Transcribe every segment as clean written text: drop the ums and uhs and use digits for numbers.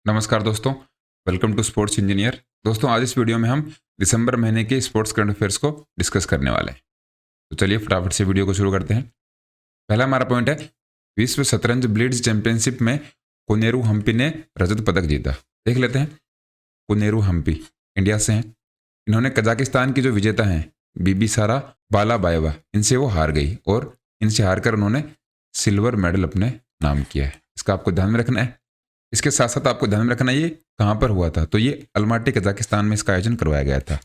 नमस्कार दोस्तों, welcome to sports engineer. दोस्तों, आज इस वीडियो में हम दिसंबर महीने के स्पोर्ट्स करंट अफेयर्स को डिस्कस करने वाले हैं। तो चलिए फटाफट से वीडियो को शुरू करते हैं। पहला हमारा पॉइंट है, विश्व शतरंज ब्लिट्ज चैंपियनशिप में कोनेरू हम्पी ने रजत पदक जीता। देख लेते हैं। कोनेरू हम्पी इंडिया से हैं। इन्होंने कजाकिस्तान की जो विजेता हैं बीबिसारा बालाबाएवा, इनसे वो हार गई और इनसे हारकर उन्होंने सिल्वर मेडल अपने नाम किया है। इसका आपको ध्यान में रखना है। इसके साथ साथ आपको ध्यान में रखना, ये कहाँ पर हुआ था, तो ये अल्माटी कजाकिस्तान में इसका आयोजन करवाया गया था।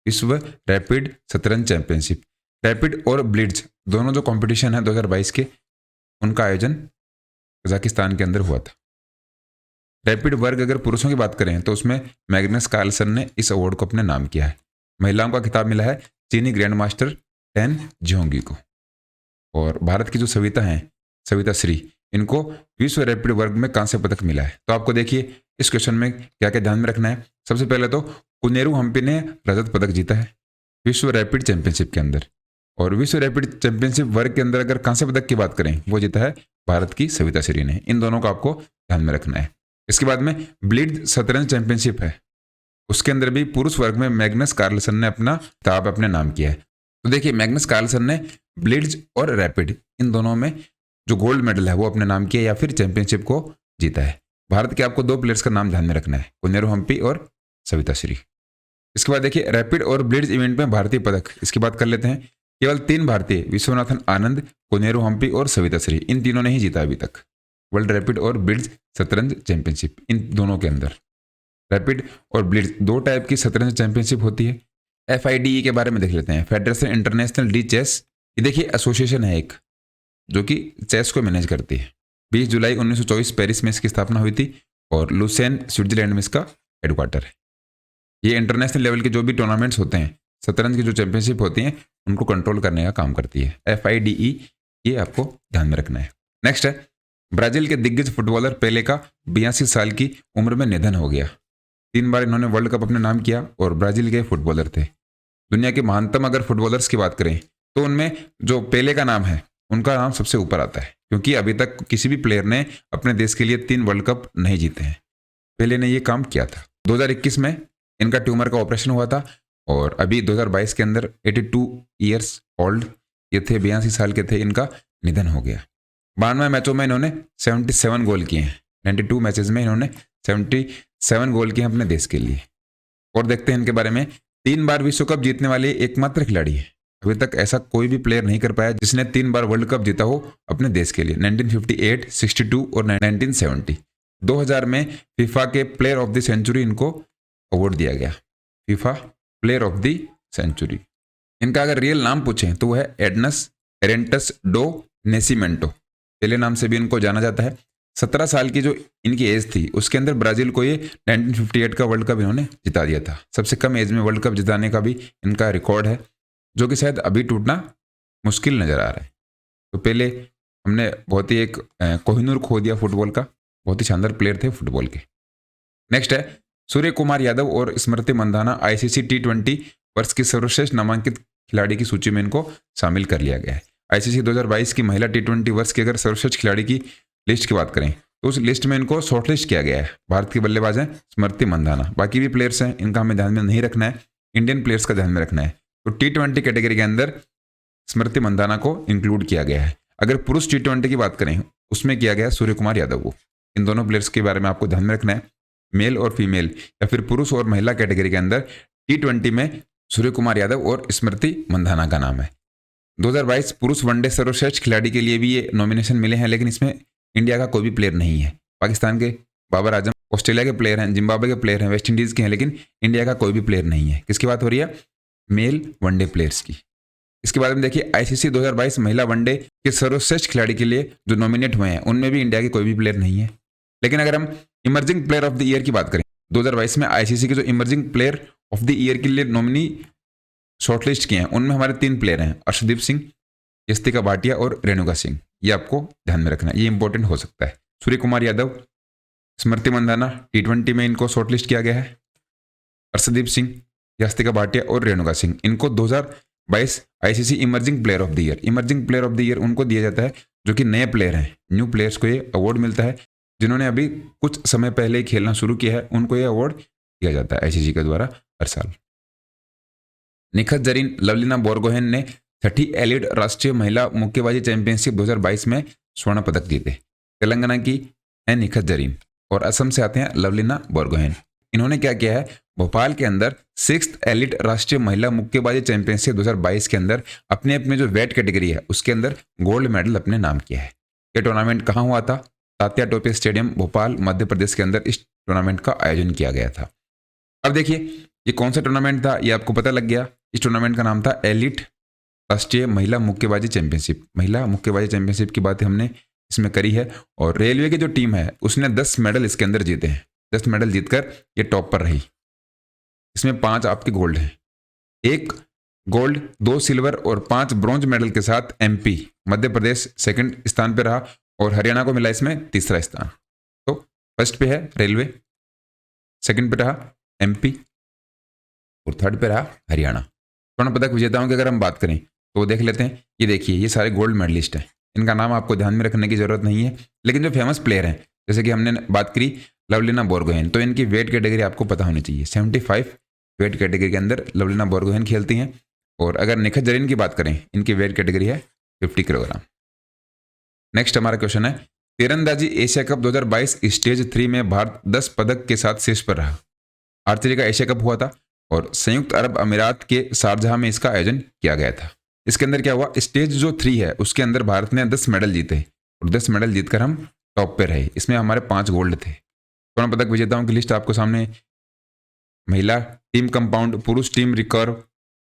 विश्व रैपिड शतरंज चैंपियनशिप, रैपिड और ब्लिट्ज दोनों जो कंपटीशन है 2022 के, उनका आयोजन कजाकिस्तान के अंदर हुआ था। रैपिड वर्ग अगर पुरुषों की बात करें तो उसमें मैग्नस कार्लसन ने इस अवार्ड को अपने नाम किया है। महिलाओं का खिताब मिला है चीनी ग्रैंड मास्टर टेन जियोंगी को। और भारत की जो सविता हैं, सविता श्री, इनको विश्व रैपिड वर्ग में कांस्य पदक मिला है। तो आपको देखिए इस क्वेश्चन में क्या क्या ध्यान में रखना है। सबसे पहले तो कोनेरू हम्पी ने रजत पदक जीता है विश्व रैपिड चैंपियनशिप के अंदर, और विश्व रैपिड चैंपियनशिप वर्ग के अंदर अगर कांस्य पदक की बात करें वो जीता है भारत की सविता श्री ने। इन दोनों को आपको ध्यान में रखना है। इसके बाद में ब्लिट्ज शतरंज चैंपियनशिप है, उसके अंदर भी पुरुष वर्ग में मैग्नस कार्लसन ने अपना खिताब अपने नाम किया है। तो देखिए मैग्नस कार्लसन ने ब्लिट्ज और रैपिड इन दोनों में जो गोल्ड मेडल है वो अपने नाम किया या फिर चैंपियनशिप को जीता है। भारत के आपको दो प्लेयर्स का नाम ध्यान में रखना है, कोनेरू हम्पी और सविता श्री। इसके बाद देखिए रैपिड और ब्लिट्ज इवेंट में भारतीय पदक, इसकी बात कर लेते हैं। केवल 3 भारतीय, विश्वनाथन आनंद, कोनेरू हम्पी और सविता श्री, इन तीनों ने ही जीता अभी तक वर्ल्ड रैपिड और ब्लिट्ज शतरंज चैंपियनशिप। इन दोनों के अंदर रैपिड और ब्लिट्ज दो टाइप की शतरंज चैंपियनशिप होती है। FIDE के बारे में देख लेते हैं, फेडरेशन इंटरनेशनल डी चेस। ये देखिए एसोसिएशन है एक जो कि चेस को मैनेज करती है। 20 जुलाई 1924 पेरिस में इसकी स्थापना हुई थी और लुसेन स्विट्जरलैंड में इसका हेडक्वार्टर है। ये इंटरनेशनल लेवल के जो भी टूर्नामेंट्स होते हैं, शतरंज की जो चैंपियनशिप होती हैं, उनको कंट्रोल करने का काम करती है। FIDE, ये आपको ध्यान में रखना है। नेक्स्ट है, ब्राजील के दिग्गज फुटबॉलर पेले का 82 साल की उम्र में निधन हो गया। 3 बार इन्होंने वर्ल्ड कप अपने नाम किया और ब्राजील के फुटबॉलर थे। दुनिया के महानतम अगर फुटबॉलर्स की बात करें तो उनमें जो पेले का नाम है, उनका नाम सबसे ऊपर आता है, क्योंकि अभी तक किसी भी प्लेयर ने अपने देश के लिए 3 वर्ल्ड कप नहीं जीते हैं। पेले ने ये काम किया था। 2021 में इनका ट्यूमर का ऑपरेशन हुआ था और अभी 2022 के अंदर 82 ईयर्स ओल्ड ये थे, 82 साल के थे, इनका निधन हो गया। 92 मैचों में इन्होंने 77 गोल किए हैं। 92 मैचेस में इन्होंने 77 गोल किए हैं अपने देश के लिए। और देखते हैं इनके बारे में, 3 बार विश्व कप जीतने वाले एकमात्र खिलाड़ी है। अभी तक ऐसा कोई भी प्लेयर नहीं कर पाया जिसने 3 बार वर्ल्ड कप जीता हो अपने देश के लिए। 1958, 62 और 1970। 2000 में फीफा के प्लेयर ऑफ द सेंचुरी इनको अवार्ड दिया गया, FIFA player of the century. इनका अगर रियल नाम पूछें तो वह है एडनस एरेंटस डो नेसिमेंटो। पहले नाम से भी इनको जाना जाता है। 17 साल की जो इनकी एज थी उसके अंदर ब्राजील को ये 1958 का वर्ल्ड कप इन्होंने जिता दिया था। सबसे कम एज में वर्ल्ड कप जिताने का भी इनका रिकॉर्ड है, जो कि शायद अभी टूटना मुश्किल नजर आ रहा है। तो पहले हमने बहुत ही एक कोहिनूर खो दिया फुटबॉल का, बहुत ही शानदार प्लेयर थे फुटबॉल के। नेक्स्ट है, सूर्य कुमार यादव और स्मृति मंधाना ICC T20 वर्ष की सर्वश्रेष्ठ नामांकित खिलाड़ी की सूची में इनको शामिल कर लिया गया है। ICC 2022 की महिला T20 वर्ष की अगर सर्वश्रेष्ठ खिलाड़ी की लिस्ट की बात करें तो उस लिस्ट में इनको शॉर्टलिस्ट किया गया है। भारत की बल्लेबाज हैं स्मृति मंधाना। बाकी भी प्लेयर्स हैं, इनका हमें ध्यान में नहीं रखना है, इंडियन प्लेयर्स का ध्यान में रखना है। तो T20 कैटेगरी के अंदर स्मृति मंधाना को इंक्लूड किया गया है। अगर पुरुष T20 की बात करें उसमें किया गया सूर्य कुमार यादव को। इन दोनों प्लेयर्स के बारे में आपको ध्यान में रखना है। मेल और फीमेल या फिर पुरुष और महिला कैटेगरी के अंदर T20 में सूर्य कुमार यादव और स्मृति मंधाना का नाम है। 2022 पुरुष वनडे सर्वश्रेष्ठ खिलाड़ी के लिए भी ये नॉमिनेशन मिले हैं, लेकिन इसमें इंडिया का कोई भी प्लेयर नहीं है। पाकिस्तान के बाबर आजम, ऑस्ट्रेलिया के प्लेयर हैं, जिम्बाब्वे के प्लेयर हैं, वेस्ट इंडीज के हैं, लेकिन इंडिया का कोई भी प्लेयर नहीं है। किसकी बात हो रही है? मेल वनडे प्लेयर्स की। इसके बाद में देखिए ICC 2022 महिला वनडे के सर्वश्रेष्ठ खिलाड़ी के लिए जो नॉमिनेट हुए हैं उनमें भी इंडिया के कोई भी प्लेयर नहीं है। लेकिन अगर हम emerging player of the year की बात करें, 2022 में ICC के जो emerging player of the year के लिए नॉमिनी शॉर्टलिस्ट किए हैं उनमें हमारे 3 प्लेयर हैं, अर्शदीप सिंह, यस्तिका भाटिया और रेणुका सिंह। ये आपको ध्यान में रखना है, ये इंपॉर्टेंट हो सकता है। सूर्य कुमार यादव, स्मृति मंधाना T20 में इनको शॉर्टलिस्ट किया गया है। अर्शदीप सिंह, यस्तिका भाटिया और रेणुका सिंह, इनको 2022 ICC emerging player of the year, emerging player of the year उनको दिया जाता है जो कि नए प्लेयर हैं। न्यू प्लेयर्स को ये अवार्ड मिलता है जिन्होंने अभी कुछ समय पहले ही खेलना शुरू किया है उनको यह अवार्ड दिया जाता है आईसीसी के द्वारा हर साल। निखत जरीन लवलीना बोरगोहेन ने छठी एलिट राष्ट्रीय महिला मुक्केबाजी चैंपियनशिप 2022 में स्वर्ण पदक जीते। तेलंगाना की है निखत जरीन और असम से आते हैं लवलीना बोरगोहेन। इन्होंने क्या किया है, भोपाल के अंदर 6th एलिट राष्ट्रीय महिला मुक्केबाजी चैंपियनशिप 2022 के अंदर अपने अपने जो वेट कैटेगरी है उसके अंदर गोल्ड मेडल अपने नाम किया है। ये टूर्नामेंट कहाँ हुआ था? तात्या टोपे स्टेडियम भोपाल मध्य प्रदेश के अंदर इस टूर्नामेंट का आयोजन किया गया था। अब देखिए ये कौन सा टूर्नामेंट था, ये आपको पता लग गया। इस टूर्नामेंट का नाम था एलिट राष्ट्रीय महिला मुक्केबाजी चैंपियनशिप। महिला मुक्केबाजी चैंपियनशिप की बात हमने इसमें करी है और रेलवे की जो टीम है उसने 10 मेडल इसके अंदर जीते हैं। 10 मेडल जीतकर ये टॉप पर रही। इसमें 5 आपके गोल्ड हैं, 1 गोल्ड 2 सिल्वर और 5 ब्रॉन्ज मेडल के साथ एमपी मध्य प्रदेश सेकंड स्थान पर रहा और हरियाणा को मिला इसमें तीसरा स्थान। तो फर्स्ट पे है रेलवे, सेकंड पे रहा एमपी और थर्ड पे रहा हरियाणा। स्वर्ण पदक विजेताओं की अगर हम बात करें तो देख लेते हैं। ये देखिए ये सारे गोल्ड मेडलिस्ट हैं, इनका नाम आपको ध्यान में रखने की जरूरत नहीं है, लेकिन जो फेमस प्लेयर हैं जैसे कि हमने बात करी लवलीना बोरगोहेन, तो इनकी वेट कैटेगरी आपको पता होनी चाहिए। 75 वेट कैटेगरी के अंदर लवलीना बोरगोहेन खेलती हैं। और अगर निखत जरीन की बात करें इनकी वेट कैटेगरी है 50 किलोग्राम। नेक्स्ट हमारा क्वेश्चन है, तीरंदाजी एशिया कप 2022 स्टेज 3 में भारत 10 पदक के साथ शीर्ष पर रहा। आर्चरी का एशिया कप हुआ था और संयुक्त अरब अमीरात के शारजाह में इसका आयोजन किया गया था। इसके अंदर क्या हुआ, स्टेज जो 3 है उसके अंदर भारत ने 10 मेडल जीते और 10 मेडल जीतकर हम टॉप पे रहे। इसमें हमारे 5 गोल्ड थे। स्वर्ण पदक विजेताओं की लिस्ट आपको सामने, महिला टीम कंपाउंड, पुरुष टीम रिकर्व,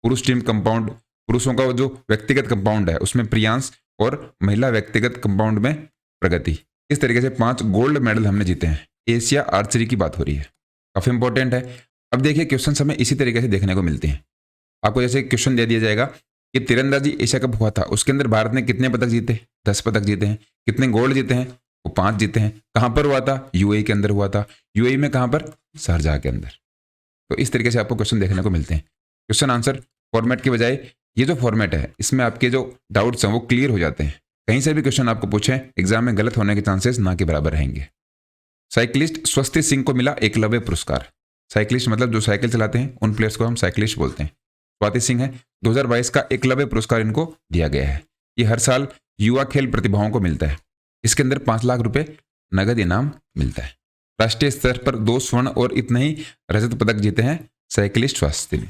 पुरुष टीम कंपाउंड, पुरुषों का जो व्यक्तिगत कंपाउंड है उसमें प्रियांश और महिला व्यक्तिगत कंपाउंड में प्रगति। इस तरीके से 5 गोल्ड मेडल हमने जीते हैं। एशिया आर्चरी की बात हो रही है, काफी इंपॉर्टेंट है। अब देखिए क्वेश्चन हमें इसी तरीके से देखने को मिलते हैं। आपको जैसे क्वेश्चन दे दिया जाएगा कि तीरंदाजी एशिया कप हुआ था उसके अंदर भारत ने कितने पदक जीते, 10 पदक जीते हैं। कितने गोल्ड जीते हैं, वो 5 जीते हैं। कहां पर हुआ था, यूएई के अंदर हुआ था। यूएई में कहां पर, शारजाह के अंदर। तो इस तरीके से आपको क्वेश्चन देखने को मिलते हैं। क्वेश्चन आंसर फॉर्मेट की बजाय ये जो फॉर्मेट है इसमें आपके जो डाउट्स हैं वो क्लियर हो जाते हैं। कहीं से भी क्वेश्चन आपको पूछें एग्जाम में गलत होने के चांसेस ना के बराबर रहेंगे। साइकिलिस्ट स्वस्ति सिंह को मिला एकलव्य पुरस्कार। साइकिलिस्ट मतलब जो साइकिल चलाते हैं उन प्लेयर्स को हम साइकिलिस्ट बोलते हैं। स्वाति सिंह है, 2022 का एकलव्य पुरस्कार इनको दिया गया है। ये हर साल युवा खेल प्रतिभाओं को मिलता है। इसके अंदर 5 लाख रुपए नगद इनाम मिलता है। राष्ट्रीय स्तर पर 2 स्वर्ण और इतने ही रजत पदक जीते हैं साइकिलिस्ट स्वास्थ्य ने।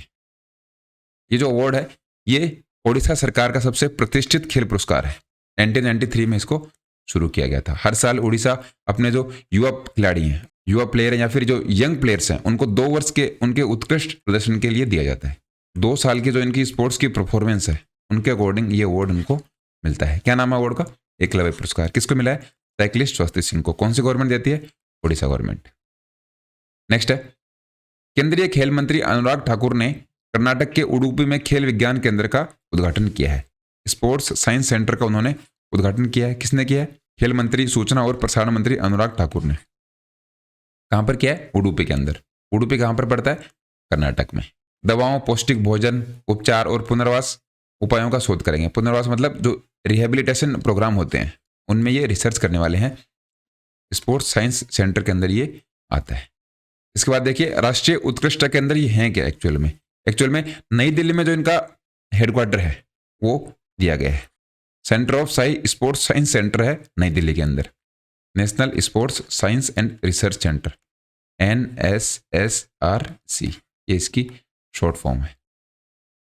ये जो अवार्ड है ये ओडिशा सरकार का सबसे प्रतिष्ठित खेल पुरस्कार है। 1993 में इसको शुरू किया गया था। हर साल उड़ीसा अपने जो युवा खिलाड़ी हैं, युवा प्लेयर हैं या फिर जो यंग प्लेयर्स हैं उनको 2 वर्ष के उनके उत्कृष्ट प्रदर्शन के लिए दिया जाता है। 2 साल की जो इनकी स्पोर्ट्स की परफॉर्मेंस है उनके अकॉर्डिंग ये अवार्ड उनको मिलता है। क्या नाम है अवार्ड का, एकलव्य पुरस्कार। किसको मिला है, साइकिलिस्ट स्वास्थ्य सिंह को। कौन सी गवर्नमेंट देती है, उड़ीसा गवर्नमेंट। नेक्स्ट है, केंद्रीय खेल मंत्री अनुराग ठाकुर ने कर्नाटक के उडुपी में खेल विज्ञान केंद्र का उद्घाटन किया है। स्पोर्ट्स साइंस सेंटर का उन्होंने उद्घाटन किया है। किसने किया है, खेल मंत्री सूचना और प्रसारण मंत्री अनुराग ठाकुर ने। कहां पर किया है, उडुपी के अंदर। उडुपी कहां पर पड़ता है, कर्नाटक में। दवाओं, पौष्टिक भोजन, उपचार और पुनर्वास उपायों का शोध करेंगे। पुनर्वास मतलब जो रिहेबिलिटेशन प्रोग्राम होते हैं उनमें ये रिसर्च करने वाले हैं। स्पोर्ट्स साइंस सेंटर के अंदर ये आता है। इसके बाद देखिए राष्ट्रीय उत्कृष्टता के अंदर ये हैं क्या एक्चुअल में नई दिल्ली में जो इनका हेडक्वार्टर है वो दिया गया है। Centre of sports science centre है नई दिल्ली के अंदर। National sports science and research centre, NSSRC, ये इसकी शॉर्ट फॉर्म है।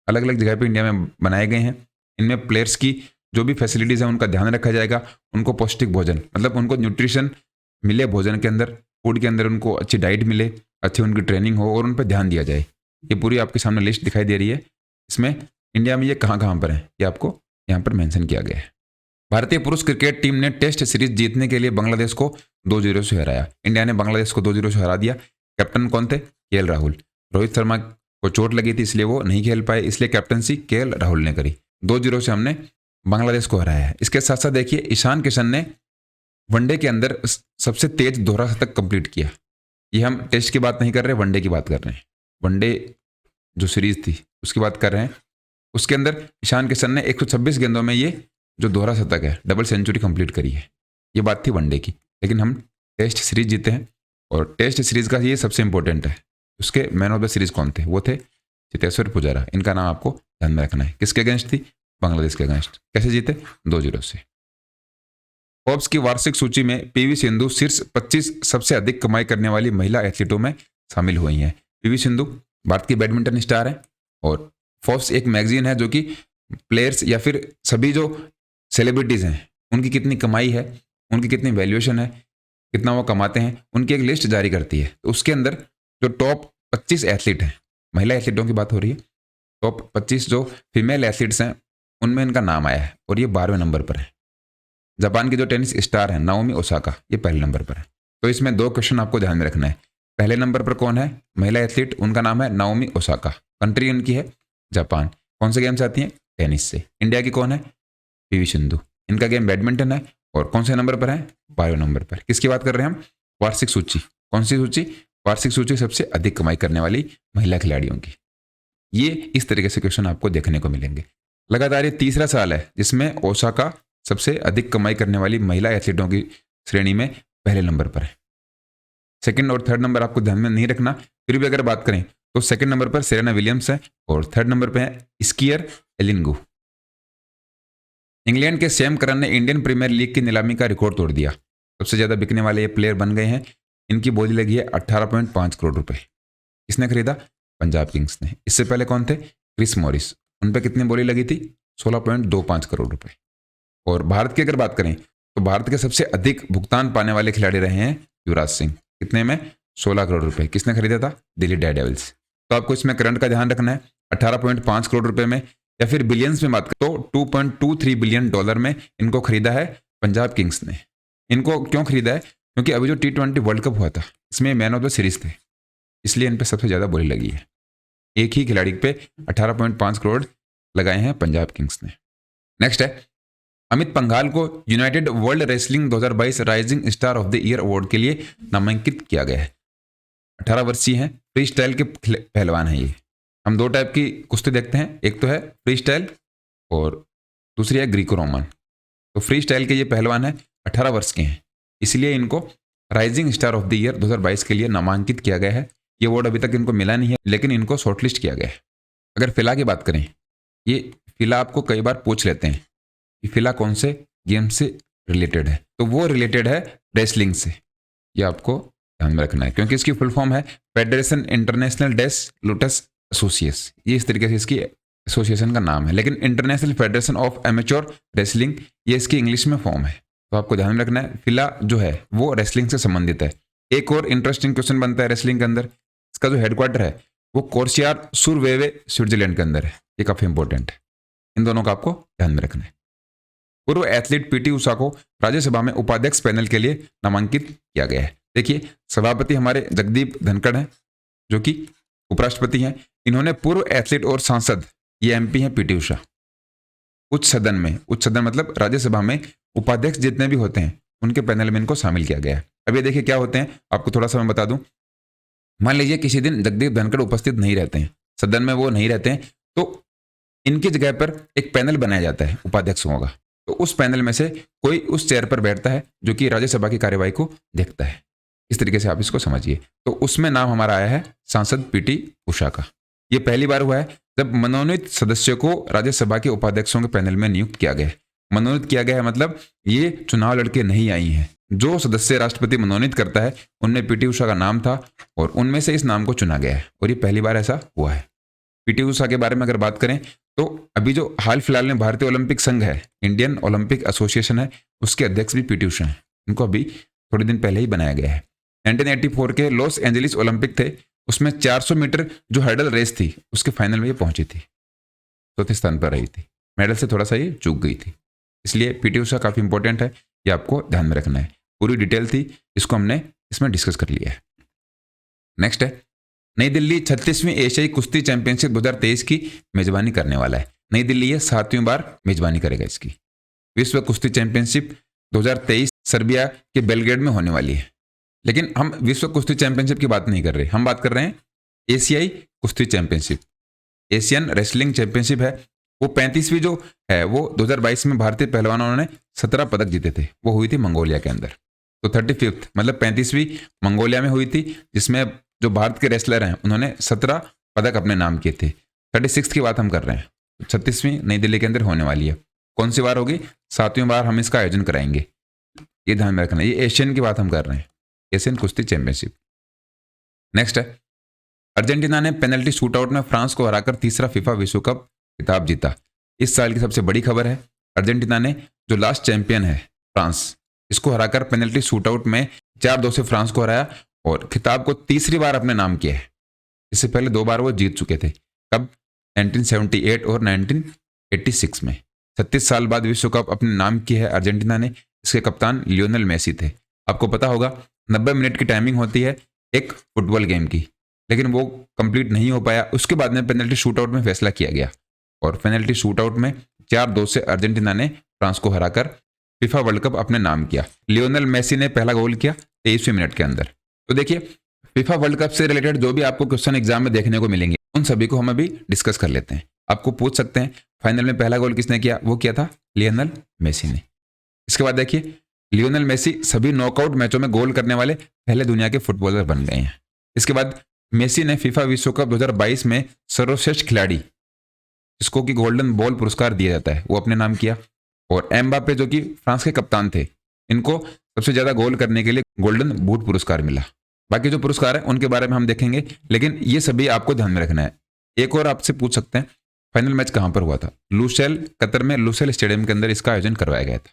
अलग अलग जगह पे इंडिया में बनाए गए हैं। इनमें प्लेयर्स की जो भी फैसिलिटीज़ हैं उनका ध्यान रखा जाएगा। उनको पौष्टिक भोजन मतलब उनको न्यूट्रिशन मिले, भोजन के अंदर, फूड के अंदर उनको अच्छी डाइट मिले, अच्छी उनकी ट्रेनिंग हो और उन पर ध्यान दिया जाए। ये पूरी आपके सामने लिस्ट दिखाई दे रही है। इसमें इंडिया में ये कहाँ पर है ये आपको यहाँ पर मेंशन किया गया है। भारतीय पुरुष क्रिकेट टीम ने टेस्ट सीरीज जीतने के लिए बांग्लादेश को 2-0 से हराया। इंडिया ने बांग्लादेश को 2-0 से हरा दिया। कैप्टन कौन थे, केएल राहुल। रोहित शर्मा को चोट लगी थी इसलिए वो नहीं खेल पाए, इसलिए कैप्टनसी केएल राहुल ने करी। 2-0 से हमने बांग्लादेश को हराया है। इसके साथ साथ देखिए ईशान किशन ने वनडे के अंदर सबसे तेज दोहरा शतक कंप्लीट किया। ये हम टेस्ट की बात नहीं कर रहे, वनडे की बात कर रहे हैं। वनडे जो सीरीज थी उसकी बात कर रहे हैं। उसके अंदर ईशान किशन ने 126 गेंदों में ये जो दोहरा शतक है, डबल सेंचुरी कंप्लीट करी है। ये बात थी वनडे की, लेकिन हम टेस्ट सीरीज जीते हैं, और टेस्ट सीरीज का ये सबसे इंपॉर्टेंट है। उसके मैन ऑफ द सीरीज कौन थे? वो थे चेतेश्वर पुजारा। इनका नाम आपको ध्यान में रखना है। किसके अगेंस्ट थी? बांग्लादेश के अगेंस्ट। कैसे जीते? 2-0 से। फोर्ब्स की वार्षिक सूची में पीवी सिंधु शीर्ष 25 सबसे अधिक कमाई करने वाली महिला एथलीटों में शामिल हुई हैं। पीवी सिंधु भारत की बैडमिंटन स्टार है, और फोर्ब्स एक मैगजीन है जो कि प्लेयर्स या फिर सभी जो सेलिब्रिटीज हैं उनकी कितनी कमाई है, उनकी कितनी वैल्यूएशन है, कितना वो कमाते हैं, उनकी एक लिस्ट जारी करती है। तो उसके अंदर जो टॉप 25 एथलीट हैं, महिला एथलीटों की बात हो रही है, टॉप 25 जो फीमेल एथलीट्स हैं उनमें इनका नाम आया है, और ये 12वें नंबर पर है। जापान की जो टेनिस स्टार है नाओमी ओसाका, ये पहले नंबर पर है। तो इसमें 2 क्वेश्चन आपको ध्यान में रखना है। पहले नंबर पर कौन है? महिला एथलीट, उनका नाम है नाओमी ओसाका। कंट्री उनकी है जापान। कौन से गेम से आती है? टेनिस से। इंडिया की कौन है? पीवी सिंधु। इनका गेम बैडमिंटन है, और कौन से नंबर पर है? 12वें नंबर पर। किसकी बात कर रहे हैं हम? वार्षिक सूची। कौन सी सूची? वार्षिक सूची सबसे अधिक कमाई करने वाली महिला खिलाड़ियों की। ये इस तरीके से क्वेश्चन आपको देखने को मिलेंगे। लगातार ये तीसरा साल है जिसमें ओसाका सबसे अधिक कमाई करने वाली महिला एथलीटों की श्रेणी में पहले नंबर पर है। सेकंड और थर्ड नंबर आपको ध्यान में नहीं रखना, फिर भी अगर बात करें तो सेकंड नंबर पर सेरेना विलियम्स है, और थर्ड नंबर पर है स्कीयर एलिंगू। इंग्लैंड के सैम करन ने इंडियन प्रीमियर लीग की नीलामी का रिकॉर्ड तोड़ दिया। सबसे ज्यादा बिकने वाले ये प्लेयर बन गए हैं। इनकी बोली लगी है 18.5 करोड़ रुपए। किसने खरीदा? पंजाब किंग्स ने। इससे पहले कौन थे? Chris Morris. उन पे कितनी बोली लगी थी? 16.25 करोड़ रुपए। और भारत की अगर बात करें तो भारत के सबसे अधिक भुगतान पाने वाले खिलाड़ी रहे हैं युवराज सिंह। कितने में? 16 करोड़ रुपए। किसने खरीदा था? दिल्ली डेयरडेविल्स। तो आपको इसमें करंट का ध्यान रखना है। 18.5 करोड़ रुपए में, या फिर बिलियंस में बात करें तो $2.23 बिलियन में इनको खरीदा है पंजाब किंग्स ने। इनको क्यों खरीदा है? क्योंकि अभी जो T20 वर्ल्ड कप हुआ था इसमें मैन ऑफ द सीरीज थे, इसलिए इन पे सबसे ज्यादा बोली लगी है। एक ही खिलाड़ी पे 18.5 करोड़ लगाए हैं पंजाब किंग्स ने। नेक्स्ट है, अमित पंघाल को United world wrestling 2022 rising star of the year award के लिए नामांकित किया गया है। 18 वर्षीय हैं, फ्री स्टाइल के पहलवान हैं ये। हम 2 टाइप की कुश्ती देखते हैं, एक तो है फ्री स्टाइल और दूसरी है ग्रीको रोमन। तो फ्री स्टाइल के ये पहलवान है, 18 वर्ष के हैं, इसलिए इनको rising star of the year 2022 के लिए नामांकित किया गया है। ये अवार्ड अभी तक इनको मिला नहीं है, लेकिन इनको शॉर्टलिस्ट किया गया है। अगर फिला की बात करें, ये फिला आपको कई बार पूछ लेते हैं कि फिला कौन से गेम से रिलेटेड है, तो वो रिलेटेड है रेसलिंग से। ये आपको ध्यान में रखना है, क्योंकि इसकी फुल फॉर्म है फेडरेशन इंटरनेशनल डेस लुटस एसोसिएस। ये इस तरीके से इसकी एसोसिएशन का नाम है, लेकिन international federation of amateur wrestling ये इसकी इंग्लिश में फॉर्म है। तो आपको ध्यान में रखना है, फिला जो है वो रेसलिंग से संबंधित है। एक और इंटरेस्टिंग क्वेश्चन बनता है रेसलिंग के अंदर, इसका जो हेडक्वार्टर है वो कोर्सियार सुरवेवे स्विट्जरलैंड के अंदर है। ये काफी इंपॉर्टेंट है, इन दोनों का आपको ध्यान में रखना है। पूर्व एथलीट पीटी उषा को राज्यसभा में उपाध्यक्ष पैनल के लिए नामांकित किया गया है। देखिए, सभापति हमारे जगदीप धनखड़ हैं जो कि उपराष्ट्रपति हैं। इन्होंने पूर्व एथलीट और सांसद, ये एमपी हैं पीटी उषा। उच्च सदन में, उच्च सदन मतलब राज्यसभा में उपाध्यक्ष जितने भी होते हैं उनके पैनल में इनको शामिल किया गया है। अब ये देखिए क्या होते हैं, आपको थोड़ा सा मैं बता दूं। मान लीजिए किसी दिन जगदीप धनखड़ उपस्थित नहीं रहते हैं, सदन में वो नहीं रहते हैं, तो इनकी जगह पर एक पैनल बनाया जाता है उपाध्यक्षों का। तो उस पैनल में से कोई उस चेयर पर बैठता है जो कि राज्यसभा की कार्यवाही को देखता है। इस तरीके से आप इसको समझिए। तो उसमें नाम हमारा आया है सांसद पीटी उषा का। यह पहली बार हुआ है जब मनोनीत सदस्यों को राज्यसभा के उपाध्यक्षों के पैनल में नियुक्त किया गया है। मनोनीत किया गया है मतलब ये चुनाव लड़के नहीं आई हैं। जो सदस्य राष्ट्रपति मनोनीत करता है उनमें पीटी उषा का नाम था और उनमें से इस नाम को चुना गया है, और ये पहली बार ऐसा हुआ है। पीटी उषा के बारे में अगर बात करें तो अभी जो हाल फिलहाल में भारतीय ओलंपिक संघ है, इंडियन ओलंपिक एसोसिएशन है, उसके अध्यक्ष भी पीटी उषा हैं। इनको अभी थोड़े दिन पहले ही बनाया गया है। 1984 के लॉस एंजलिस ओलंपिक थे, उसमें 400 मीटर जो हर्डल रेस थी उसके फाइनल में ये पहुंची थी, चौथे स्थान पर रही थी। मेडल से थोड़ा सा ये चूक गई थी, इसलिए पीटी उषा काफी इंपॉर्टेंट है, ये आपको ध्यान में रखना है। पूरी डिटेल थी, इसको हमने इसमें डिस्कस कर लिया है। नेक्स्ट है, नई दिल्ली 36वीं एशियाई कुश्ती चैंपियनशिप 2023 की मेजबानी करने वाला है। नई दिल्ली ये 7वीं बार मेजबानी करेगा इसकी। विश्व कुश्ती चैंपियनशिप 2023 सर्बिया के बेलग्रेड में होने वाली है। लेकिन हम विश्व कुश्ती चैंपियनशिप की बात नहीं कर रहे, हम बात कर रहे हैं एशियाई कुश्ती चैंपियनशिप। एशियन रेसलिंग चैंपियनशिप है, वो 35वीं जो है वो 2022 में भारतीय पहलवानों ने 17 पदक जीते थे, वो हुई थी मंगोलिया के अंदर। तो 35th मतलब 35वीं मंगोलिया में हुई थी, जिसमें जो भारत के रेसलर हैं उन्होंने 17 पदक अपने नाम किए थे। 36 की बात हम कर रहे हैं, 36वीं नई दिल्ली के अंदर होने वाली है। कौन सी बार होगी? 7वीं बार हम इसका आयोजन कराएंगे, ये ध्यान में रखना। ये एशियन की बात हम कर रहे हैं, एशियन कुश्ती चैंपियनशिप। नेक्स्ट है, अर्जेंटीना ने पेनल्टी शूटआउट में फ्रांस को हराकर तीसरा फीफा विश्व कप खिताब जीता। इस साल की सबसे बड़ी खबर है, अर्जेंटीना ने जो लास्ट चैंपियन है फ्रांस, इसको हराकर पेनल्टी शूटआउट में 4-2 से फ्रांस को हराया और खिताब को तीसरी बार अपने नाम किया है। इससे पहले 2 बार वो जीत चुके थे, कब? 1978 और 1986 में। 36 साल बाद विश्व कप अपने नाम किया है अर्जेंटीना ने। इसके कप्तान लियोनेल मेसी थे। आपको पता होगा 90 मिनट की टाइमिंग होती है एक फुटबॉल गेम की, लेकिन वो कंप्लीट नहीं हो पाया। उसके बाद में पेनल्टी शूटआउट में फैसला किया गया और पेनल्टी शूटआउट में 4-2 से अर्जेंटीना ने फ्रांस को हराकर फीफा वर्ल्ड कप अपने नाम किया। लियोनेल मेसी ने पहला गोल किया 23वें मिनट के अंदर। तो देखिए, फीफा वर्ल्ड कप से रिलेटेड जो भी आपको क्वेश्चन एग्जाम में देखने को मिलेंगे, उन सभी को हम अभी डिस्कस कर लेते हैं। आपको पूछ सकते हैं फाइनल में पहला गोल किसने किया? वो किया था लियोनेल मेसी ने। इसके बाद देखिए, लियोनेल मेसी सभी नॉकआउट मैचों में गोल करने वाले पहले दुनिया के फुटबॉलर बन गए हैं। इसके बाद मेसी ने फीफा विश्व कप 2022 में सर्वश्रेष्ठ खिलाड़ी, जिसको कि गोल्डन बॉल पुरस्कार दिया जाता है, वो अपने नाम किया। और एम्बापे जो कि फ्रांस के कप्तान थे, इनको सबसे ज्यादा गोल करने के लिए गोल्डन बूट पुरस्कार मिला। बाकी जो पुरस्कार है उनके बारे में हम देखेंगे, लेकिन ये सभी आपको ध्यान में रखना है। एक और आपसे पूछ सकते हैं, फाइनल मैच कहां पर हुआ था? लुसेल, कतर में लुसेल स्टेडियम के अंदर इसका आयोजन करवाया गया था।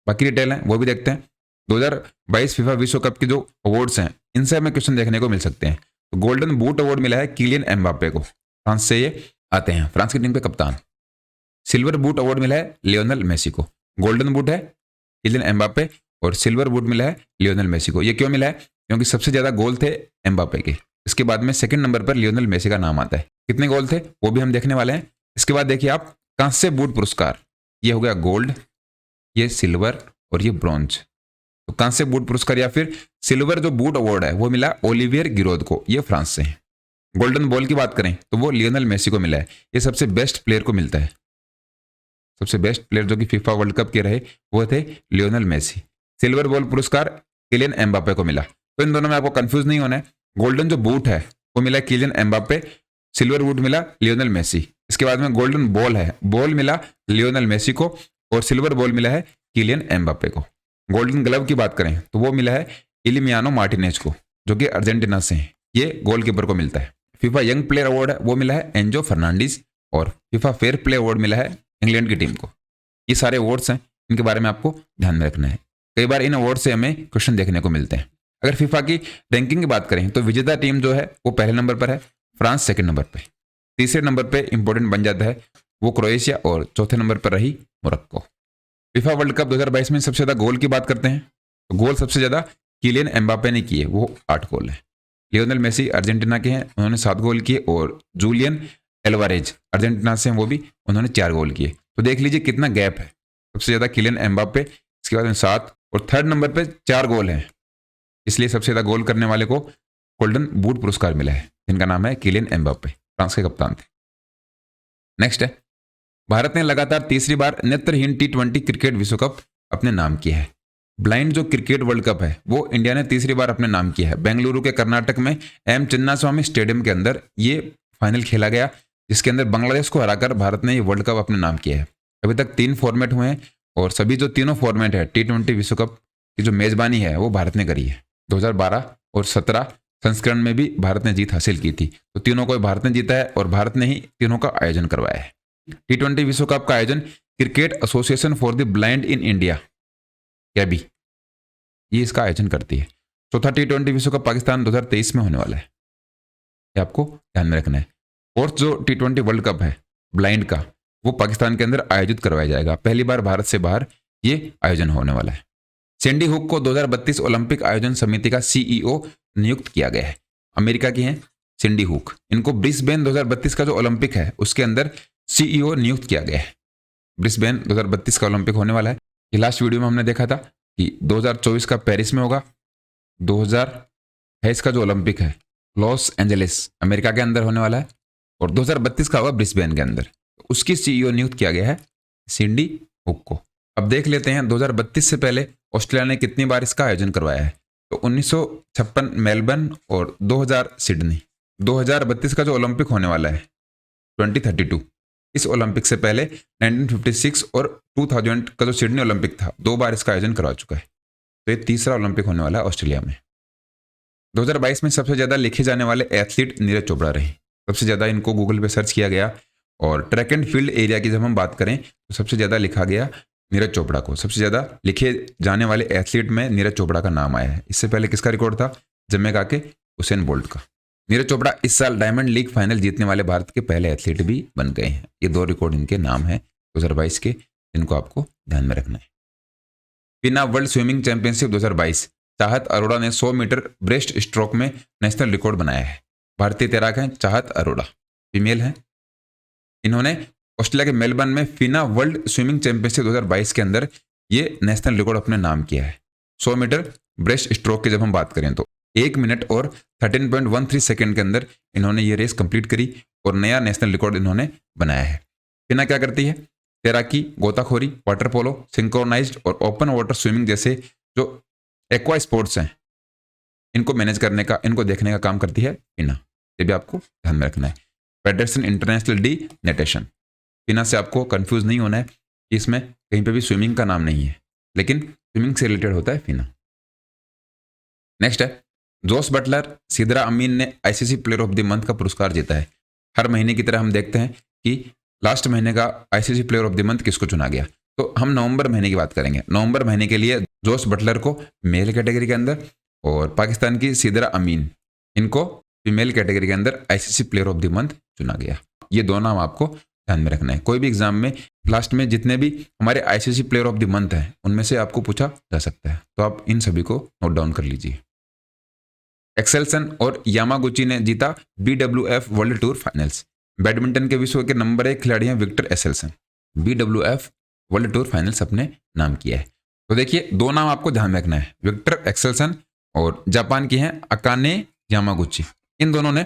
बाकी डिटेल है वो भी देखते हैं। 2022 फीफा विश्व कप के जो अवार्ड्स हैं, इनसे हमें क्वेश्चन देखने को मिल सकते हैं। तो गोल्डन बूट अवार्ड मिला है किलियन एम्बापे को, फ्रांस से ये आते हैं, फ्रांस की टीम के कप्तान। सिल्वर बूट अवार्ड मिला है लियोनेल मेसी को। गोल्डन बूट है किलियन एम्बापे और सिल्वर बूट मिला है लियोनेल मेसी को। ये क्यों मिला है? क्योंकि सबसे ज्यादा गोल थे एम्बापे के। इसके बाद में सेकंड नंबर पर लियोनेल मेसी का नाम आता है। कितने गोल थे वो भी हम देखने वाले हैं। इसके बाद देखिए आप, कांस्य बूट पुरस्कार, ये हो गया गोल्ड, ये सिल्वर और ये ब्रॉन्ज। तो कांस्य बूट पुरस्कार या फिर सिल्वर जो बूट अवार्ड है वो मिला ओलिवियर गिरोद को, ये फ्रांस से है। गोल्डन बॉल की बात करें तो वो लियोनेल मेसी को मिला है। ये सबसे बेस्ट प्लेयर को मिलता है। सबसे बेस्ट प्लेयर जो कि फीफा वर्ल्ड कप के रहे वो थे लियोनेल मेसी। सिल्वर बॉल पुरस्कार किलियन एम्बापे को मिला। तो इन दोनों में आपको कंफ्यूज नहीं होना है। गोल्डन जो बूट है वो मिला किलियन एम्बापे, सिल्वर बूट मिला लियोनेल मेसी। इसके बाद में गोल्डन बॉल है, बॉल मिला लियोनेल मेसी को और सिल्वर बॉल मिला है किलियन एम्बापे को। गोल्डन ग्लव की बात करें तो वो मिला है इलिमियानो मार्टिनेज को, जो कि अर्जेंटीना से हैं। ये गोलकीपर को मिलता है। फीफा यंग प्लेयर अवार्ड है वो मिला है एंजो फर्नांडिस और फीफा फेयर प्ले अवार्ड मिला है इंग्लैंड की टीम को। ये सारे अवार्ड्स हैं, इनके बारे में आपको ध्यान में रखना है। कई बार इन अवार्ड से हमें क्वेश्चन देखने को मिलते हैं। अगर फीफा की रैंकिंग की बात करें तो विजेता टीम जो है वो पहले नंबर पर है, फ्रांस सेकंड नंबर पर। तीसरे नंबर पर इंपॉर्टेंट बन जाता है वो क्रोएशिया और चौथे नंबर पर रही मोरक्को। फीफा वर्ल्ड कप 2022 में सबसे ज्यादा गोल की बात करते हैं तो गोल सबसे ज्यादा किलियन एम्बापे ने किए, वो 8 गोल है। लियोनेल मेसी अर्जेंटीना के हैं, उन्होंने 7 गोल किए और जूलियन एल्वारेज अर्जेंटीना से हैं, वो भी उन्होंने 4 गोल किए। तो देख लीजिए कितना गैप है। सबसे ज्यादा किलियन एम्बापे, इसके बाद में 7 और थर्ड नंबर पे 4 गोल हैं। इसलिए सबसे ज्यादा गोल करने वाले को गोल्डन बूट पुरस्कार मिला है, जिनका नाम है किलियन एम्बापे, फ्रांस के कप्तान थे। नेक्स्ट है, भारत ने लगातार तीसरी बार नेत्रहीन T20 क्रिकेट विश्व कप अपने नाम किया है। ब्लाइंड जो क्रिकेट वर्ल्ड कप है वो इंडिया ने तीसरी बार अपने नाम किया है। बेंगलुरु के कर्नाटक में एम चिन्नास्वामी स्टेडियम के अंदर ये फाइनल खेला गया, जिसके अंदर बांग्लादेश को हराकर भारत ने ये वर्ल्ड कप अपने नाम किया है। अभी तक 3 फॉर्मेट हुए हैं और सभी जो तीनों फॉर्मेट है T20 विश्व कप की जो मेजबानी है वो भारत ने करी है। 2012 और 17 संस्करण में भी भारत ने जीत हासिल की थी। तो तीनों को भारत ने जीता है और भारत ने ही तीनों का आयोजन करवाया है। T20 विश्व कप का आयोजन cricket association for the blind in India, CABI, ये इसका आयोजन करती है। चौथा T20 विश्व कप पाकिस्तान 2023 में होने वाला है, ये आपको ध्यान में रखना है। फोर्थ जो T20 वर्ल्ड कप है ब्लाइंड का, वो पाकिस्तान के अंदर आयोजित करवाया जाएगा। पहली बार भारत से बाहर ये आयोजन होने वाला है। सैंडी हुक को 2032 ओलंपिक आयोजन समिति का CEO नियुक्त किया गया है। अमेरिका की हैं सैंडी हुक, इनको ब्रिस्बेन 2032 का जो ओलंपिक है उसके अंदर CEO नियुक्त किया गया है। ब्रिस्बेन 2032 का ओलंपिक होने वाला है। ये लास्ट वीडियो में हमने देखा था कि 2024 का पेरिस में होगा, 2028 का जो ओलंपिक है लॉस एंजलिस अमेरिका के अंदर होने वाला है और 2032 का होगा ब्रिस्बेन के अंदर। उसकी CEO नियुक्त किया गया है सैंडी हुक को। अब देख लेते हैं 2032 से पहले ऑस्ट्रेलिया ने कितनी बार इसका आयोजन करवाया है। तो 1956 मेलबर्न और 2000 सिडनी। 2032 का जो ओलंपिक होने वाला है 2032, इस ओलंपिक से पहले 1956 और 2000 का जो सिडनी ओलंपिक था 2 बार इसका आयोजन करवा चुका है। तो ये तीसरा ओलंपिक होने वाला है ऑस्ट्रेलिया में। 2022 में सबसे ज़्यादा लिखे जाने वाले एथलीट नीरज चोपड़ा रहे। सबसे ज़्यादा इनको गूगल पे सर्च किया गया और ट्रैक एंड फील्ड एरिया की जब हम बात करें तो सबसे ज़्यादा लिखा गया नीरज चोपड़ा को। सबसे ज़्यादा लिखे जाने वाले एथलीट में नीरज चोपड़ा का नाम आया है। इससे पहले किसका रिकॉर्ड था? जमैका के उसेन बोल्ट का। नीरज चोपड़ा इस साल डायमंड लीग फाइनल जीतने वाले भारत के पहले एथलीट भी बन गए हैं। ये 2 रिकॉर्ड इनके नाम है 2022 के, जिनको आपको ध्यान में रखना है। FINA वर्ल्ड स्विमिंग चैंपियनशिप 2022, चाहत अरोड़ा ने 100 मीटर ब्रेस्ट स्ट्रोक में नेशनल रिकॉर्ड बनाया है। भारतीय तैराक हैं चाहत अरोड़ा, फीमेल हैं। इन्होंने ऑस्ट्रेलिया के मेलबर्न में FINA वर्ल्ड स्विमिंग चैंपियनशिप 2022 के अंदर ये नेशनल रिकॉर्ड अपने नाम किया है। 100 मीटर ब्रेस्ट स्ट्रोक की जब हम बात करें तो 1 मिनट और 13.13 सेकेंड के अंदर इन्होंने ये रेस कंप्लीट करी और नया नेशनल रिकॉर्ड इन्होंने बनाया है। FINA क्या करती है? तैराकी, गोताखोरी, वाटर पोलो, सिंक्रोनाइज्ड और ओपन वाटर स्विमिंग जैसे जो एक्वा स्पोर्ट्स हैं इनको मैनेज करने का, इनको देखने का काम करती है FINA। ये भी आपको ध्यान में रखना है। फेडरेशन इंटरनेशनल डी नेटेशन, FINA से आपको कंफ्यूज नहीं होना है कि इसमें कहीं पे भी स्विमिंग का नाम नहीं है, लेकिन स्विमिंग से रिलेटेड होता है FINA। नेक्स्ट है जोस बटलर, सिद्रा अमीन ने ICC player of the month का पुरस्कार जीता है। हर महीने की तरह हम देखते हैं कि लास्ट महीने का ICC player of the month किसको चुना गया। तो हम नवंबर महीने की बात करेंगे। नवंबर महीने के लिए जोस बटलर को मेल कैटेगरी के अंदर और पाकिस्तान की सिद्रा अमीन इनको फीमेल कैटेगरी के अंदर ICC player of the month चुना गया। ये 2 नाम आपको ध्यान में रखना है। कोई भी एग्जाम में लास्ट में जितने भी हमारे ICC player of the month हैं उनमें से आपको पूछा जा सकता है, तो आप इन सभी को नोट डाउन कर लीजिए। एक्सेल्सन और यामागुची ने जीता BWF world tour finals. Badminton के विश्व के नंबर 1 खिलाड़ी हैं Viktor Axelsen. BWF world tour finals अपने नाम किया है। तो देखिए 2 नाम आपको ध्यान में रखना है, विक्टर एक्सेल्सन और जापान की हैं अकाने यामागुची। इन दोनों ने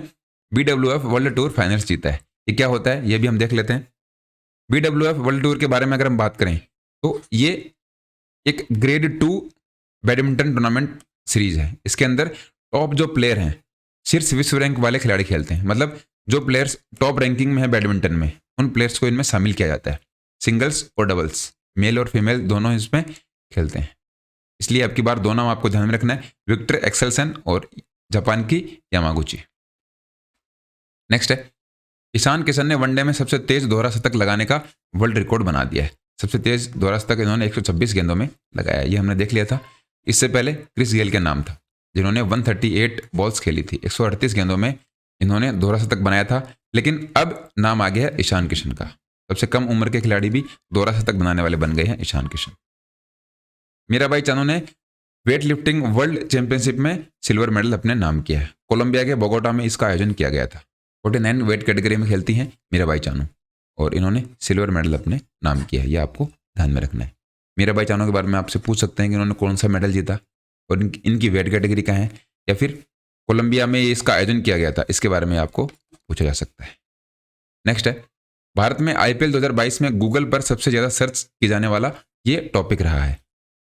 BWF वर्ल्ड टूर फाइनल्स जीता है। ये क्या होता है ये भी हम देख लेते हैं। BWF वर्ल्ड टूर के बारे में अगर हम बात करें तो ये एक ग्रेड 2 बैडमिंटन टूर्नामेंट सीरीज है। इसके अंदर टॉप जो प्लेयर हैं शीर्ष विश्व रैंक वाले खिलाड़ी खेलते हैं। मतलब जो प्लेयर्स टॉप रैंकिंग में है बैडमिंटन में, उन प्लेयर्स को इनमें शामिल किया जाता है। सिंगल्स और डबल्स, मेल और फीमेल दोनों इसमें खेलते हैं। इसलिए अब की बार 2 नाम आपको ध्यान में रखना है, विक्टर एक्सेल्सन और जापान की यामागुची। नेक्स्ट है ईशान किशन ने वनडे में सबसे तेज दोहरा शतक लगाने का वर्ल्ड रिकॉर्ड बना दिया है। सबसे तेज दोहरा शतक इन्होंने 126 गेंदों में लगाया। ये हमने देख लिया था। इससे पहले क्रिस गेल के नाम था जिन्होंने 138 बॉल्स खेली थी। 138 गेंदों में इन्होंने दोहरा शतक बनाया था। लेकिन अब नाम आ गया है ईशान किशन का। सबसे कम उम्र के खिलाड़ी भी दोहरा शतक बनाने वाले बन गए हैं ईशान किशन। मीराबाई चानू ने वेट लिफ्टिंग वर्ल्ड चैंपियनशिप में सिल्वर मेडल अपने नाम किया है। कोलंबिया के बोगोटा में इसका आयोजन किया गया था। 49 वेट कैटेगरी में खेलती हैं मीराबाई चानू और इन्होंने सिल्वर मेडल अपने नाम किया है। ये आपको ध्यान में रखना है। मीराबाई चानू के बारे में आपसे पूछ सकते हैं कि इन्होंने कौन सा मेडल जीता और इनकी वेट कैटेगरी क्या है, या फिर कोलंबिया में इसका आयोजन किया गया था, इसके बारे में आपको पूछा जा सकता है। नेक्स्ट है भारत में IPL 2022 में गूगल पर सबसे ज़्यादा सर्च की जाने वाला ये टॉपिक रहा है।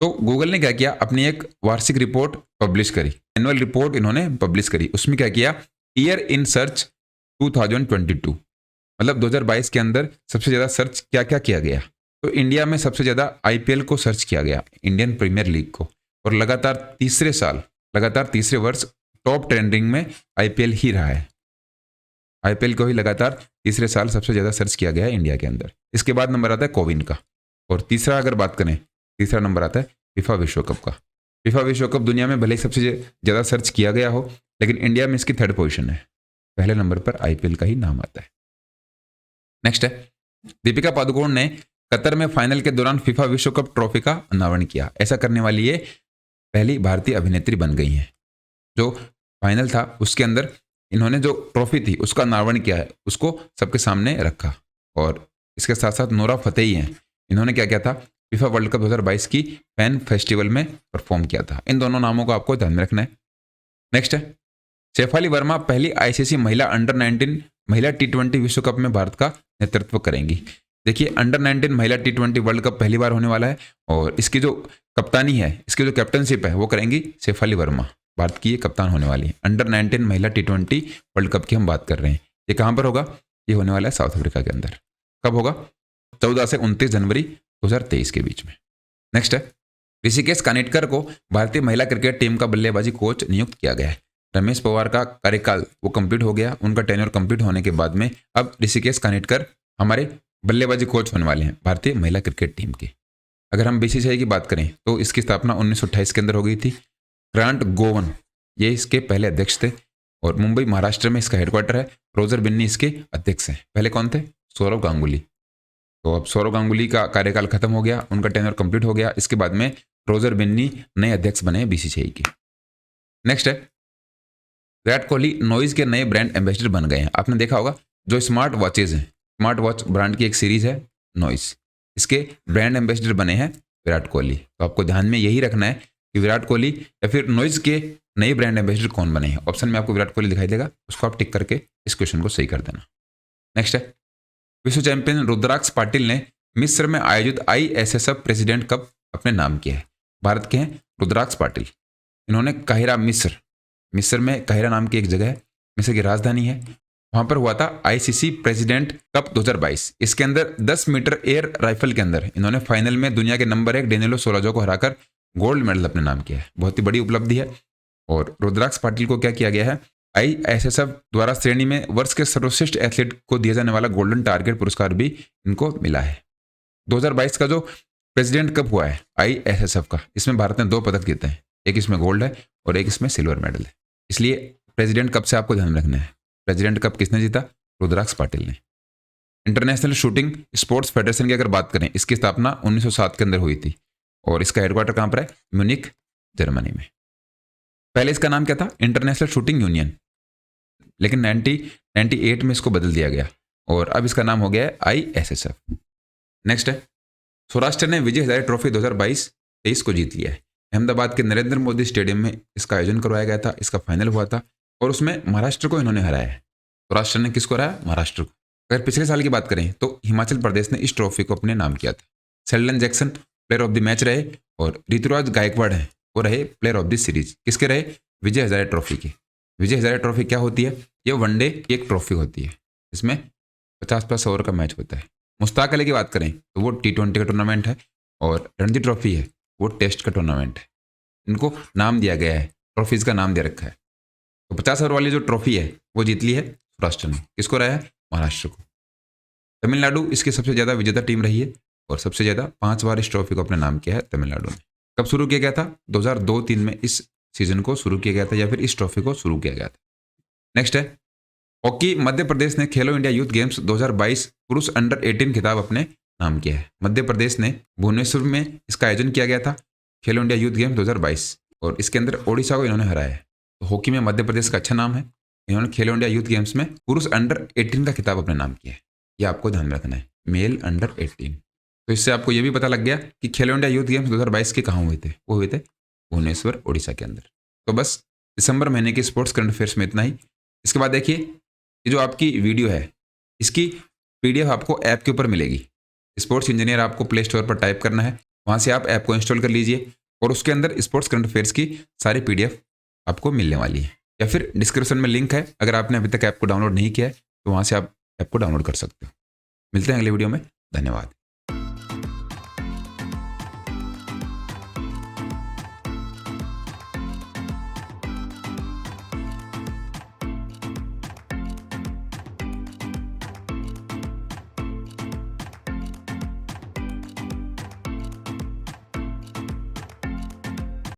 तो गूगल ने क्या किया, अपनी एक वार्षिक रिपोर्ट पब्लिश करी, एनुअल रिपोर्ट इन्होंने पब्लिश करी। उसमें क्या किया, ईयर इन सर्च 2022, मतलब 2022 के अंदर सबसे ज़्यादा सर्च क्या क्या किया गया। तो इंडिया में सबसे ज़्यादा IPL को सर्च किया गया, इंडियन प्रीमियर लीग को, और लगातार तीसरे वर्ष टॉप ट्रेंडिंग में IPL ही रहा है। IPL को ही लगातार तीसरे साल सबसे ज़्यादा सर्च किया गया है इंडिया के अंदर। इसके बाद नंबर आता है कोविन का, और तीसरा अगर बात करें, तीसरा नंबर आता है FIFA विश्व कप का। FIFA विश्व कप दुनिया में भले ही सबसे ज़्यादा सर्च किया गया हो, लेकिन इंडिया में इसकी 3rd पोजीशन है। पहले नंबर पर IPL का ही नाम आता है। नेक्स्ट है दीपिका पादुकोण ने कतर में फाइनल के दौरान FIFA विश्व कप ट्रॉफी का अनावरण किया। ऐसा करने वाली ये पहली भारतीय अभिनेत्री बन गई हैं। जो फाइनल था उसके अंदर इन्होंने जो ट्रॉफी थी उसका अनावरण किया है, उसको सबके सामने रखा। और इसके साथ साथ नोरा फतेही हैं, इन्होंने क्या किया था, FIFA वर्ल्ड कप 2022 की फैन फेस्टिवल में परफॉर्म किया था। इन दोनों नामों को आपको ध्यान में रखना है। नेक्स्ट है शेफाली वर्मा पहली ICC महिला अंडर 19 महिला T20 विश्व कप में भारत का नेतृत्व करेंगी। देखिए अंडर 19 महिला T20 वर्ल्ड कप पहली बार होने वाला है और इसकी जो कप्तानी है, इसकी जो कैप्टनशिप है वो करेंगी शेफाली वर्मा। भारत की ये कप्तान होने वाली है। अंडर 19 महिला T20 वर्ल्ड कप की हम बात कर रहे हैं। ये कहाँ पर होगा? ये होने वाला है साउथ अफ्रीका के अंदर। कब होगा? 14 से 29 जनवरी 2023 के बीच में। नेक्स्ट है, ऋषिकेश कानेटकर को भारतीय महिला क्रिकेट टीम का बल्लेबाजी कोच नियुक्त किया गया है। रमेश पवार का कार्यकाल वो कंप्लीट हो गया, उनका टेन्योर कंप्लीट होने के बाद में अब ऋषिकेश कानेटकर हमारे बल्लेबाजी कोच होने वाले हैं भारतीय महिला क्रिकेट टीम की। अगर हम बीसीसीआई की बात करें तो इसकी स्थापना 1928 के अंदर हो गई थी। ग्रांट गोवन ये इसके पहले अध्यक्ष थे और मुंबई महाराष्ट्र में इसका हेडक्वार्टर है। रोजर बिन्नी इसके अध्यक्ष हैं। पहले कौन थे? सौरव गांगुली। तो अब सौरव गांगुली का कार्यकाल खत्म हो गया, उनका टेन्योर कंप्लीट हो गया। इसके बाद में रोजर बिन्नी नए अध्यक्ष बने बीसीसीआई के। नेक्स्ट है, विराट कोहली नॉइज के नए ब्रांड एम्बेसडर बन गए हैं। आपने देखा होगा जो स्मार्ट वॉचेज हैं, स्मार्ट वॉच ब्रांड की एक सीरीज है नॉइज, इसके ब्रांड एम्बेसडर बने हैं विराट कोहली। तो आपको ध्यान में यही रखना है कि विराट कोहली या फिर नॉइज के नए ब्रांड एम्बेसडर कौन बने हैं। ऑप्शन में आपको विराट कोहली दिखाई देगा, उसको आप टिक करके इस क्वेश्चन को सही कर देना। नेक्स्ट है, विश्व चैंपियन रुद्राक्ष पाटिल ने मिस्र में आयोजित ISSF प्रेसिडेंट कप अपने नाम किया है। भारत के हैं रुद्राक्ष पाटिल। इन्होंने काहिरा मिस्र में काहिरा नाम की एक जगह है, मिस्र की राजधानी है, वहां पर हुआ था ICC प्रेसिडेंट कप 2022। इसके अंदर 10 मीटर एयर राइफल के अंदर इन्होंने फाइनल में दुनिया के नंबर 1 डेनिलो सोलाजो को हराकर गोल्ड मेडल अपने नाम किया है। बहुत ही बड़ी उपलब्धि है। और रुद्राक्ष पाटिल को क्या किया गया है? ISSF द्वारा श्रेणी में वर्ष के सर्वश्रेष्ठ एथलीट को दिया जाने वाला गोल्डन टारगेट पुरस्कार भी इनको मिला है। 2022 का जो प्रेसिडेंट कप हुआ है ISSF का, इसमें भारत ने 2 पदक जीते हैं। एक इसमें गोल्ड है और एक इसमें सिल्वर मेडल है। इसलिए प्रेसिडेंट कप से आपको ध्यान रखना है। प्रेसिडेंट कप किसने जीता? रुद्राक्ष पाटिल ने। इंटरनेशनल शूटिंग स्पोर्ट्स फेडरेशन की अगर बात करें, इसकी स्थापना 1907 के अंदर हुई थी और इसका हेडक्वार्टर कहाँ पर है? म्यूनिक, जर्मनी में। पहले इसका नाम क्या था? इंटरनेशनल शूटिंग यूनियन, लेकिन 1998 में इसको बदल दिया गया और अब इसका नाम हो गया है ISSF। नेक्स्ट है, सौराष्ट्र ने विजय हजारे ट्रॉफी 2022-23 को जीत लिया है। अहमदाबाद के नरेंद्र मोदी स्टेडियम में इसका आयोजन करवाया गया था। इसका फाइनल हुआ था और उसमें महाराष्ट्र को इन्होंने हराया है। सौराष्ट्र ने किसको हराया? महाराष्ट्र को। अगर पिछले साल की बात करें तो हिमाचल प्रदेश ने इस ट्रॉफी को अपने नाम किया था। Sheldon Jackson player of the match रहे और ऋतुराज गायकवाड़ हैं वो रहे प्लेयर ऑफ द सीरीज। किसके रहे? विजय हजारे ट्रॉफी के। विजय हजारे ट्रॉफी क्या होती है? ये वनडे की एक ट्रॉफी होती है, इसमें 50+ ओवर का मैच होता है। मुश्ताक अली की बात करें तो वो T20 का टूर्नामेंट है और रणजी ट्रॉफी है वो टेस्ट का टूर्नामेंट है। इनको नाम दिया गया है, ट्रॉफीज का नाम दे रखा है। तो 50 ओवर वाली जो ट्रॉफी है वो जीत ली है सौराष्ट्र ने। किसको रहा है? महाराष्ट्र को। तमिलनाडु इसकी सबसे ज़्यादा विजेता टीम रही है और सबसे ज़्यादा 5 बार इस ट्रॉफी को अपने नाम किया है तमिलनाडु ने। कब शुरू किया गया था? 2002-3 में इस सीजन को शुरू किया गया था या फिर इस ट्रॉफी को शुरू किया गया था। नेक्स्ट है, हॉकी मध्य प्रदेश ने खेलो इंडिया यूथ गेम्स 2022 पुरुष अंडर 18 खिताब अपने नाम किया है। मध्य प्रदेश ने भुवनेश्वर में इसका आयोजन किया गया था, खेलो इंडिया यूथ गेम्स 2022, और इसके अंदर ओडिशा को इन्होंने हराया है। तो हॉकी में मध्य प्रदेश का अच्छा नाम है। इन्होंने खेलो इंडिया यूथ गेम्स में पुरुष अंडर 18 का खिताब अपने नाम किया है। ये आपको ध्यान रखना है, मेल अंडर 18। तो इससे आपको ये भी पता लग गया कि खेलो इंडिया यूथ गेम्स 2022 के कहाँ हुए थे। वो हुए थे भुवनेश्वर, ओडिशा के अंदर। तो बस दिसंबर महीने के स्पोर्ट्स करंट अफेयर्स में इतना ही। इसके बाद देखिए, ये जो आपकी वीडियो है इसकी PDF आपको ऐप के ऊपर मिलेगी। स्पोर्ट्स इंजीनियर आपको प्ले स्टोर पर टाइप करना है, वहाँ से आप ऐप को इंस्टॉल कर लीजिए और उसके अंदर स्पोर्ट्स करंट अफेयर्स की सारी PDF आपको मिलने वाली है। या फिर डिस्क्रिप्शन में लिंक है, अगर आपने अभी तक ऐप को डाउनलोड नहीं किया है तो वहाँ से आप ऐप को डाउनलोड कर सकते हो। मिलते हैं अगले वीडियो में। धन्यवाद।